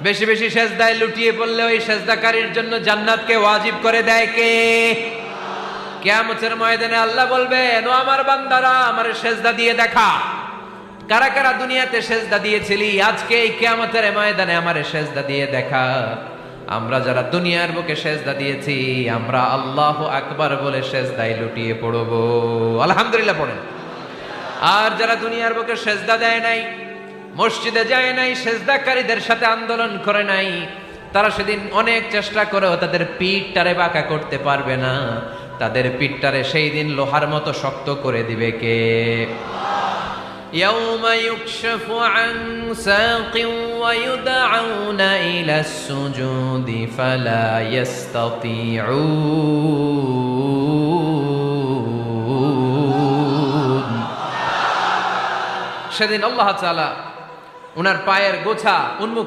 বেশি বেশি সেজদায় লুটিয়ে পড়লে ওই সেজদাকারীর জন্য জান্নাতকে ওয়াজিব করে দেয় কে? কিয়ামতের ময়দানে আল্লাহ বলবেন, ও আমার বান্দারা, আমার সেজদা দিয়ে দেখা। কারা কারা দুনিয়াতে সেজদা দিয়েছিলি, আজকে এই কিয়ামতের ময়দানে আমার সেজদা দিয়ে দেখা। আমরা যারা দুনিয়ার বুকে সেজদা দিয়েছি, আমরা আল্লাহু আকবার বলে সেজদায় লুটিয়ে পড়ব। আলহামদুলিল্লাহ পড়েন। আর যারা দুনিয়ার বুকে সেজদা দেয় নাই, মসজিদে যায় নাই, সেজদাকারীদের সাথে আন্দোলন করে নাই, তারা সেদিন অনেক চেষ্টা করেও তাদের পিঠটারে বাঁকা করতে পারবে না। তাদের পিঠটারে সেই দিন লোহার মতো শক্ত করে দিবে কে? ইয়াউমা ইউকশাফু আন সাকিন ওয়া ইউদআউনা ইলা সুজুদি ফালা ইস্তাতিউন। সেদিন আল্লাহ তাআলা উনার পায়ের গোছা উন্মুক্ত